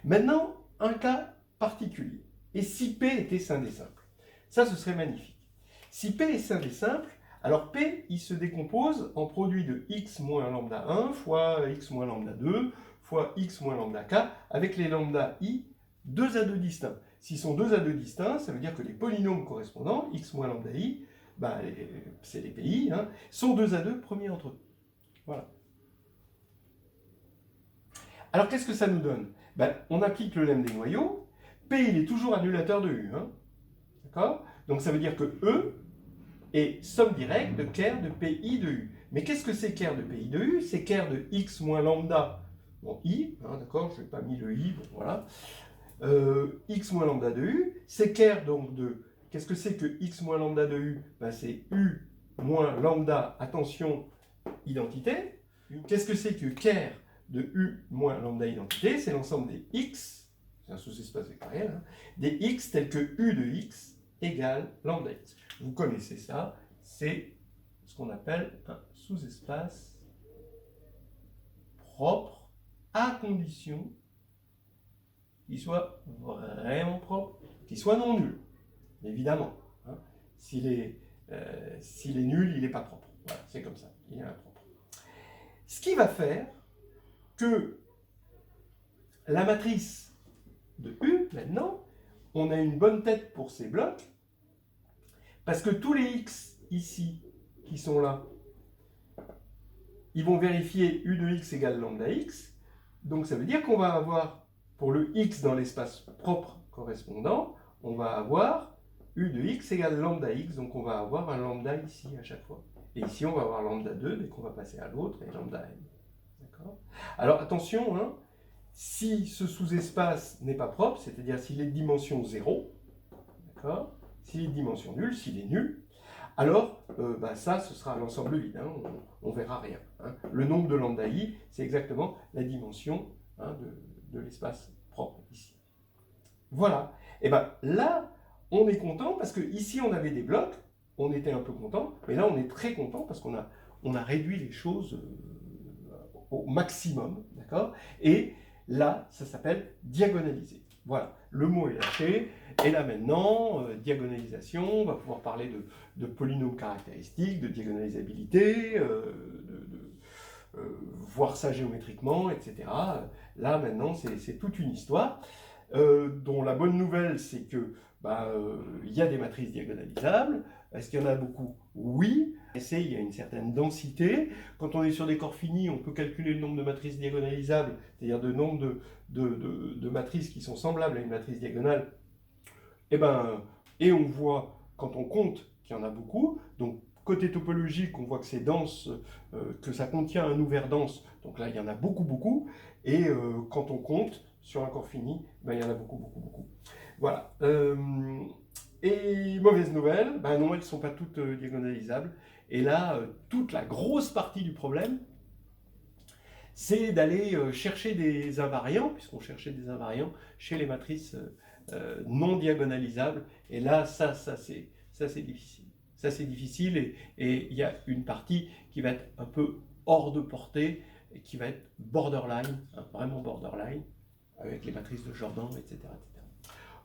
Maintenant, un cas particulier. Et si P était scindé simple? Ça, ce serait magnifique. Si P est scindé simple, alors P, il se décompose en produit de x moins lambda 1 fois x moins lambda 2 fois x moins lambda k avec les lambda i 2 à 2 distincts. S'ils sont 2 à 2 distincts, ça veut dire que les polynômes correspondants, x moins lambda i, ben, c'est les PI, hein, sont 2 à 2 premiers entre eux. Voilà. Alors qu'est-ce que ça nous donne? Ben, on applique le lemme des noyaux. P, il est toujours annulateur de U. Hein. D'accord? Donc ça veut dire que E est somme directe de ker de PI de U. Mais qu'est-ce que c'est ker de PI de U? C'est ker de x moins lambda, bon, I, hein, d'accord, je n'ai pas mis le I, bon, voilà. X moins lambda de U, c'est ker donc de... Qu'est-ce que c'est que x moins lambda de U? Ben, c'est U moins lambda, attention, identité. Qu'est-ce que c'est que ker de U moins lambda identité? C'est l'ensemble des x, c'est un sous-espace vectoriel, hein, des x tels que U de x égale lambda x. Vous connaissez ça, c'est ce qu'on appelle un sous-espace propre à condition qu'il soit vraiment propre, qu'il soit non nul, évidemment. Hein. S'il est nul, il n'est pas propre. Voilà, c'est comme ça, il est impropre. Ce qui va faire que la matrice de U, maintenant, on a une bonne tête pour ces blocs, parce que tous les x ici, qui sont là, ils vont vérifier U de x égale lambda x, donc ça veut dire qu'on va avoir, pour le x dans l'espace propre correspondant, on va avoir U de x égale lambda x, donc on va avoir un lambda ici à chaque fois. Et ici on va avoir lambda 2 dès qu'on va passer à l'autre, et lambda n. D'accord ? Alors attention, hein, si ce sous-espace n'est pas propre, c'est-à-dire s'il est de dimension 0, d'accord ? S'il est de dimension nulle, s'il est nul, alors ça, ce sera l'ensemble vide, hein, on ne verra rien. Hein. Le nombre de lambda i, c'est exactement la dimension hein, de l'espace propre ici. Voilà. Et bien là, on est content parce que ici on avait des blocs, on était un peu content, mais là on est très content parce qu'on a réduit les choses au maximum, d'accord? Et là, ça s'appelle diagonaliser. Voilà, le mot est lâché. Et là maintenant, diagonalisation, on va pouvoir parler de polynômes caractéristiques, de diagonalisabilité, voir ça géométriquement, etc. Là maintenant, c'est toute une histoire, dont la bonne nouvelle, c'est que il y a des matrices diagonalisables. Est-ce qu'il y en a beaucoup? Oui. Il y a une certaine densité. Quand on est sur des corps finis, on peut calculer le nombre de matrices diagonalisables, c'est-à-dire le nombre de matrices qui sont semblables à une matrice diagonale. Et on voit, quand on compte, qu'il y en a beaucoup. Donc, côté topologique, on voit que c'est dense, que ça contient un ouvert dense. Donc là, il y en a beaucoup, beaucoup. Et quand on compte sur un corps fini, il y en a beaucoup, beaucoup, beaucoup. Voilà. Et mauvaise nouvelle, non, elles ne sont pas toutes diagonalisables. Et là, toute la grosse partie du problème, c'est d'aller chercher des invariants, puisqu'on cherchait des invariants chez les matrices non diagonalisables. Et là, ça c'est difficile. Ça, c'est difficile et il y a une partie qui va être un peu hors de portée, et qui va être borderline, hein, vraiment borderline, avec les matrices de Jordan, etc.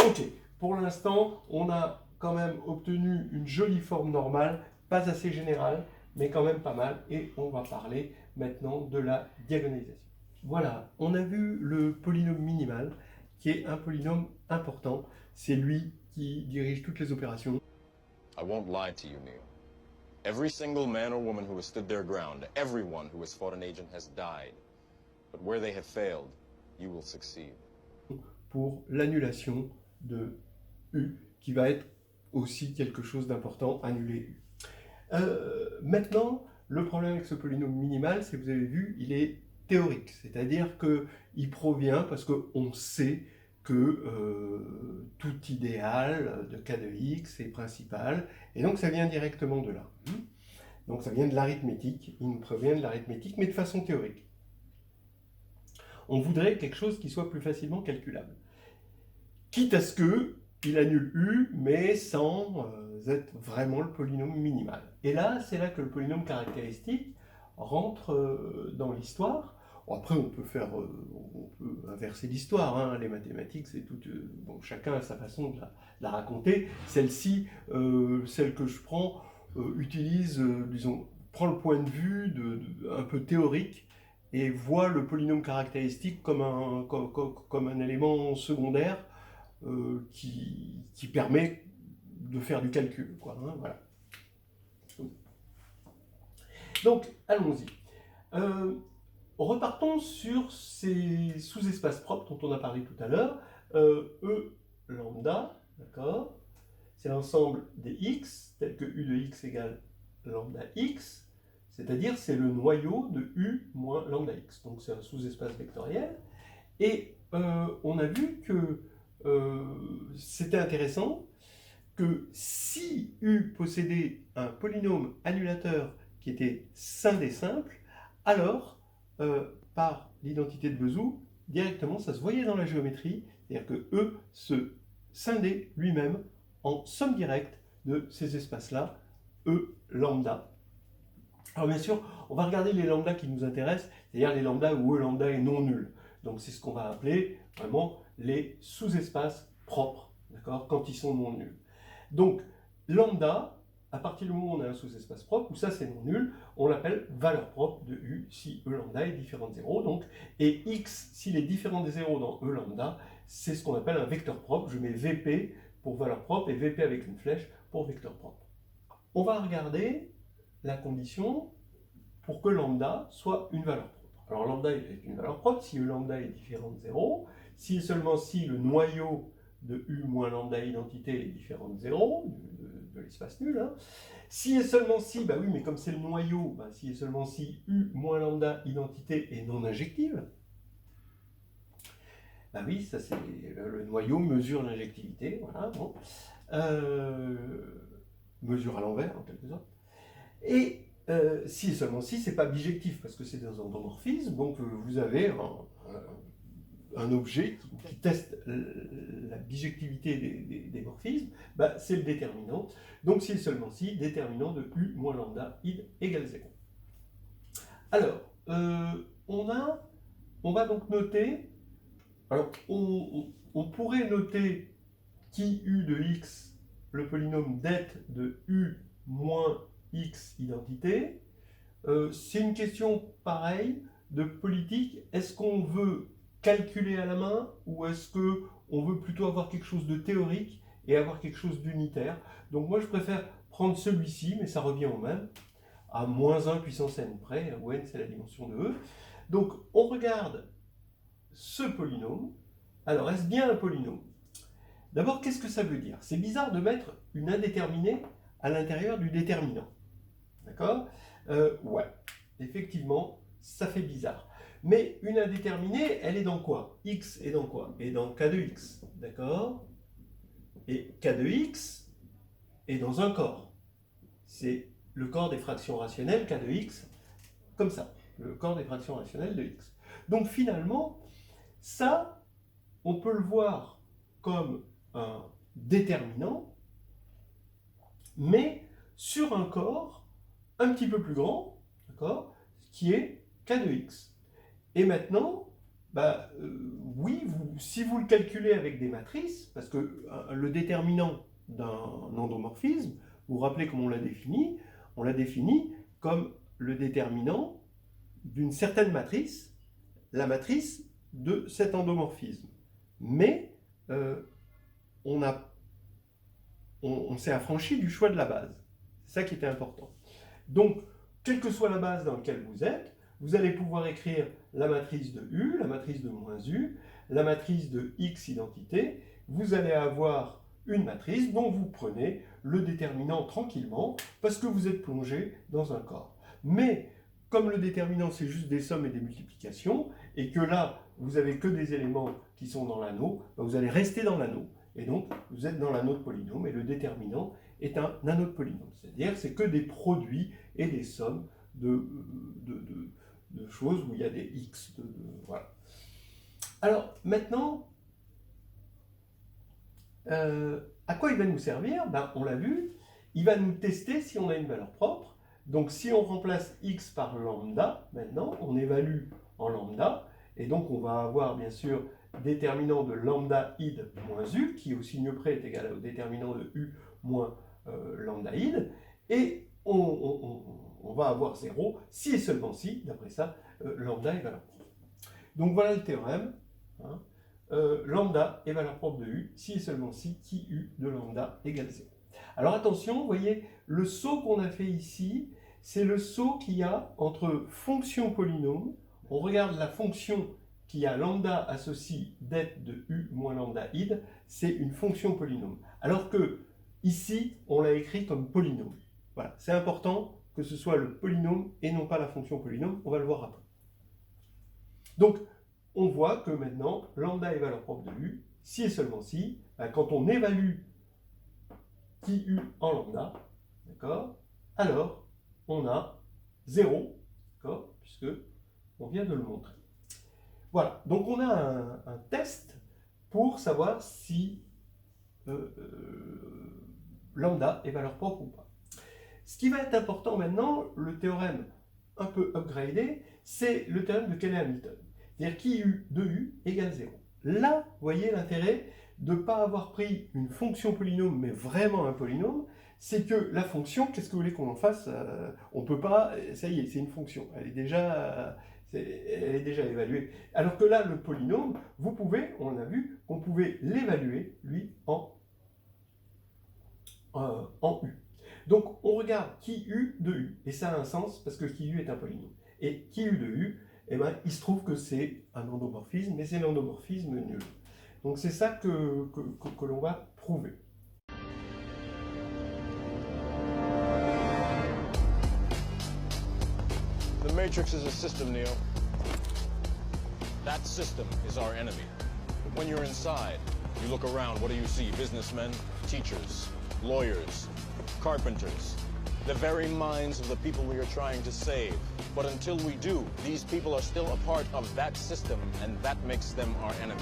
Ok, pour l'instant, on a quand même obtenu une jolie forme normale, pas assez générale, mais quand même pas mal, et on va parler maintenant de la diagonalisation. Voilà, on a vu le polynôme minimal, qui est un polynôme important. C'est lui qui dirige toutes les opérations. I won't lie to you, Neil. Every single man or woman who has stood their ground, everyone who has fought an agent has died. But where they have failed, you will succeed. Pour l'annulation de U, qui va être aussi quelque chose d'important, annuler U. Maintenant, le problème avec ce polynôme minimal, c'est que vous avez vu, il est théorique, c'est-à-dire qu'il provient parce qu'on sait que tout idéal de k de x est principal, et donc ça vient directement de là. Donc ça vient de l'arithmétique, il nous provient de l'arithmétique, mais de façon théorique. On voudrait quelque chose qui soit plus facilement calculable. Quitte à ce qu'il annule U, mais sans être vraiment le polynôme minimal. Et là, c'est là que le polynôme caractéristique rentre dans l'histoire. Bon, après, on peut inverser l'histoire, hein. Les mathématiques, c'est tout. Bon, chacun a sa façon de la raconter. Celle-ci, celle que je prends, utilise, disons, prend le point de vue un peu théorique et voit le polynôme caractéristique comme un élément secondaire qui permet de faire du calcul, quoi, hein, voilà. Donc, allons-y. Repartons sur ces sous-espaces propres dont on a parlé tout à l'heure. E lambda, d'accord, c'est l'ensemble des x, tel que u de x égale lambda x, c'est-à-dire c'est le noyau de u moins lambda x. Donc c'est un sous-espace vectoriel. Et on a vu que c'était intéressant que si u possédait un polynôme annulateur qui était scindé simple, alors par l'identité de Bezout, directement ça se voyait dans la géométrie, c'est-à-dire que E se scindait lui-même en somme directe de ces espaces-là, E lambda. Alors bien sûr, on va regarder les lambdas qui nous intéressent, c'est-à-dire les lambdas où E lambda est non nul. Donc c'est ce qu'on va appeler vraiment les sous-espaces propres, d'accord, quand ils sont non nuls. Donc lambda, à partir du moment où on a un sous-espace propre, où ça c'est non nul, on l'appelle valeur propre de U si E lambda est différent de 0. Donc, et X, s'il est différent de 0 dans E lambda, c'est ce qu'on appelle un vecteur propre. Je mets VP pour valeur propre et VP avec une flèche pour vecteur propre. On va regarder la condition pour que lambda soit une valeur propre. Alors lambda est une valeur propre si E lambda est différent de 0, si et seulement si le noyau de U moins lambda identité est différent de 0, de l'espace nul. Hein. Si et seulement si, bah oui, mais comme c'est le noyau, bah, si et seulement si U moins lambda identité est non injective, bah oui, ça c'est le noyau mesure l'injectivité, voilà, bon. Mesure à l'envers en quelque sorte. Et si et seulement si, c'est pas bijectif parce que c'est dans un endomorphisme, donc vous avez un objet qui teste la bijectivité des morphismes, bah, c'est le déterminant. Donc si et seulement si, déterminant de U moins lambda id égale 0. Alors, on va donc noter, alors on pourrait noter qui U de x, le polynôme det de U moins x identité. C'est une question pareille de politique. Est-ce qu'on veut calculer à la main ou est-ce qu'on veut plutôt avoir quelque chose de théorique et avoir quelque chose d'unitaire? Donc moi je préfère prendre celui-ci, mais ça revient au même, à moins 1 puissance n près, où n c'est la dimension de E. Donc on regarde ce polynôme. Alors est-ce bien un polynôme? D'abord, qu'est-ce que ça veut dire? C'est bizarre de mettre une indéterminée à l'intérieur du déterminant. D'accord? Ouais, effectivement, ça fait bizarre. Mais une indéterminée, elle est dans quoi? X est dans quoi? Est dans K de X, d'accord? Et K de X est dans un corps. C'est le corps des fractions rationnelles, K de X, comme ça. Le corps des fractions rationnelles de X. Donc finalement, ça, on peut le voir comme un déterminant, mais sur un corps un petit peu plus grand, d'accord, qui est K de X. Et maintenant, bah, oui, si vous le calculez avec des matrices, parce que le déterminant d'un endomorphisme, vous vous rappelez comment on l'a défini? On l'a défini comme le déterminant d'une certaine matrice, la matrice de cet endomorphisme. Mais on s'est affranchi du choix de la base. C'est ça qui était important. Donc, quelle que soit la base dans laquelle vous êtes, vous allez pouvoir écrire la matrice de U, la matrice de moins U, la matrice de X identité. Vous allez avoir une matrice dont vous prenez le déterminant tranquillement parce que vous êtes plongé dans un corps. Mais comme le déterminant c'est juste des sommes et des multiplications et que là vous n'avez que des éléments qui sont dans l'anneau, vous allez rester dans l'anneau. Et donc vous êtes dans l'anneau de polynôme et le déterminant est un anneau de polynôme. C'est-à-dire c'est que des produits et des sommes de choses où il y a des x. Voilà. Alors maintenant, à quoi il va nous servir? Ben, on l'a vu, il va nous tester si on a une valeur propre. Donc si on remplace x par lambda, maintenant, on évalue en lambda. Et donc on va avoir bien sûr déterminant de lambda id moins u, qui au signe près est égal au déterminant de u moins lambda id. Et on va avoir 0 si et seulement si, d'après ça, lambda est valeur propre. Donc voilà le théorème. Hein. Lambda est valeur propre de u si et seulement si qui u de lambda égale 0. Alors attention, vous voyez, le saut qu'on a fait ici, c'est le saut qu'il y a entre fonction polynôme. On regarde la fonction qui a lambda associe det de u moins lambda id, c'est une fonction polynôme. Alors que ici, on l'a écrit comme polynôme. Voilà, c'est important que ce soit le polynôme et non pas la fonction polynôme, on va le voir après. Donc, on voit que maintenant, lambda est valeur propre de u, si et seulement si, quand on évalue qui u en lambda, d'accord, alors on a 0, d'accord, puisque on vient de le montrer. Voilà, donc on a un test pour savoir si lambda est valeur propre ou pas. Ce qui va être important maintenant, le théorème un peu upgradé, c'est le théorème de Cayley-Hamilton. C'est-à-dire qui u de u égale 0. Là, vous voyez l'intérêt de ne pas avoir pris une fonction polynôme, mais vraiment un polynôme, c'est que la fonction, qu'est-ce que vous voulez qu'on en fasse? On ne peut pas, ça y est, c'est une fonction, elle est déjà évaluée. Alors que là, le polynôme, vous pouvez, on a vu, qu'on pouvait l'évaluer, lui, en u. Donc, on regarde qui u de u, et ça a un sens, parce que qui u est un polynôme. Et qui u de u, eh ben, il se trouve que c'est un endomorphisme, mais c'est l'endomorphisme nul. Donc c'est ça que l'on va prouver. The Matrix is a system, Neo. That system is our enemy. But when you're inside, you look around, what do you see? Businessmen, teachers, lawyers, carpenters, the very minds of the people we are trying to save. But until we do, these people are still a part of that system, and that makes them our enemy.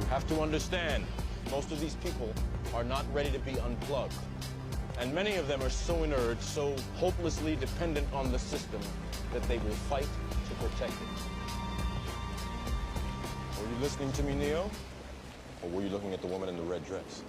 You have to understand, most of these people are not ready to be unplugged. And many of them are so inert, so hopelessly dependent on the system, that they will fight to protect it. Were you listening to me, Neo? Or were you looking at the woman in the red dress?